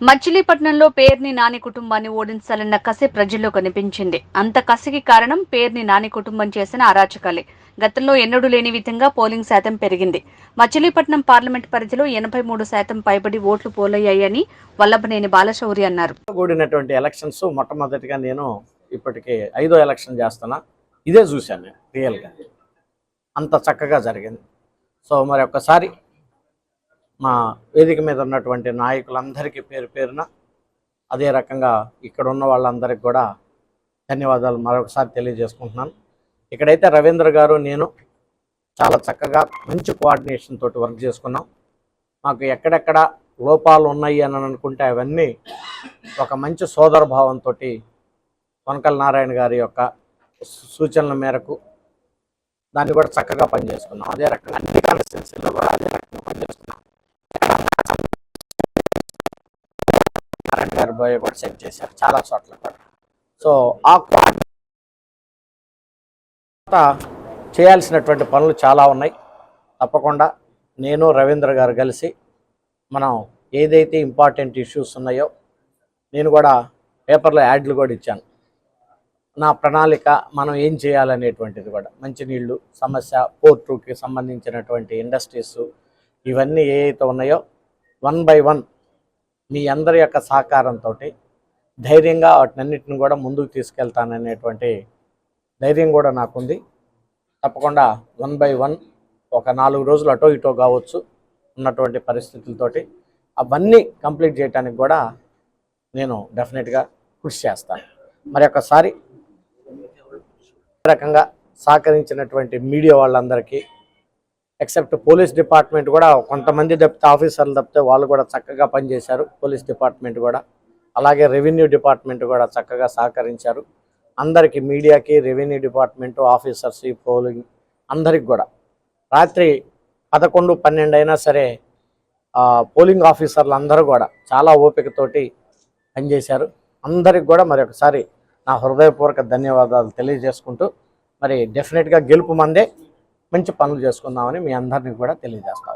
మచిలీపట్నంలో పేర్ని నాని కుటుంబాన్ని ఓడించాలన్న కసి ప్రజల్లో కనిపించింది. అంత కసికి కారణం పేర్ని నాని కుటుంబం చేసిన అరాచకాలే. గతంలో ఎన్నడూ లేని విధంగా పోలింగ్ శాతం పెరిగింది. మచిలీపట్నం పార్లమెంట్ పరిధిలో 83% పైబడి ఓట్లు పోలయ్యాయని వల్లభనేని బాలశౌరి అన్నారు. కూడినటువంటి ఎలక్షన్స్ మొట్టమొదటిగా నేను ఇప్పటికే 5వ ఎలక్షన్ చేస్తున్నా. ఇదే చూశాను నేను రియల్గా, అంత చక్కగా జరిగింది. సో మరి ఒక్కసారి మా వేదిక మీద ఉన్నటువంటి నాయకులందరికీ పేరు పేరున, అదే రకంగా ఇక్కడ ఉన్న వాళ్ళందరికీ కూడా ధన్యవాదాలు మరొకసారి తెలియజేసుకుంటున్నాను. ఇక్కడైతే రవీంద్ర గారు నేను చాలా చక్కగా మంచి కోఆర్డినేషన్ తోటి వర్క్ చేసుకున్నాం. మాకు ఎక్కడెక్కడ లోపాలు ఉన్నాయి అని అనుకుంటే అవన్నీ ఒక మంచి సోదర భావంతో కొనకల నారాయణ గారి యొక్క సూచనల మేరకు దాన్ని కూడా చక్కగా పనిచేసుకున్నాం. అదే రకంగా అన్ని కాన్స్టిట్యున్సీల్లో కూడా అదే రకంగా పనిచేసుకున్నాం. గారి బాయ్ కూడా సెట్ చేశారు చాలా చోట్ల కూడా. సో ఆ చేయాల్సినటువంటి పనులు చాలా ఉన్నాయి. తప్పకుండా నేను రవీంద్ర గారు కలిసి మనం ఏదైతే ఇంపార్టెంట్ ఇష్యూస్ ఉన్నాయో, నేను కూడా పేపర్లో యాడ్లు కూడా ఇచ్చాను. నా ప్రణాళిక మనం ఏం చేయాలనేటువంటిది కూడా, మంచినీళ్ళు సమస్య, పోర్టుకి సంబంధించినటువంటి ఇండస్ట్రీస్, ఇవన్నీ ఏవైతే ఉన్నాయో 1 by 1 మీ అందరి యొక్క సహకారంతో ధైర్యంగా వాటినన్నిటిని కూడా ముందుకు తీసుకెళ్తాననేటువంటి ధైర్యం కూడా నాకుంది. తప్పకుండా 1 by 1 ఒక 4 రోజులు అటో ఇటో కావచ్చు ఉన్నటువంటి పరిస్థితులతోటి అవన్నీ కంప్లీట్ చేయడానికి కూడా నేను డెఫినెట్గా కృషి చేస్తాను. మరి ఒక్కసారి రకంగా సహకరించినటువంటి మీడియా వాళ్ళందరికీ, ఎక్సెప్ట్ పోలీస్ డిపార్ట్మెంట్ కూడా కొంతమంది తప్పితే, ఆఫీసర్లు తప్పితే వాళ్ళు కూడా చక్కగా పనిచేశారు. పోలీస్ డిపార్ట్మెంట్ కూడా, అలాగే రెవెన్యూ డిపార్ట్మెంట్ కూడా చక్కగా సహకరించారు. అందరికీ, మీడియాకి, రెవెన్యూ డిపార్ట్మెంటు, ఆఫీసర్స్, పోలింగ్ అందరికి కూడా రాత్రి 11, 12 అయినా సరే పోలింగ్ ఆఫీసర్లు అందరూ కూడా చాలా ఓపికతోటి పనిచేశారు. అందరికి కూడా మరి ఒకసారి నా హృదయపూర్వక ధన్యవాదాలు తెలియజేసుకుంటూ, మరి డెఫినెట్గా గెలుపు మందే, మంచి పనులు చేసుకుందామని మీ అందరినీ కూడా తెలియజేస్తాం.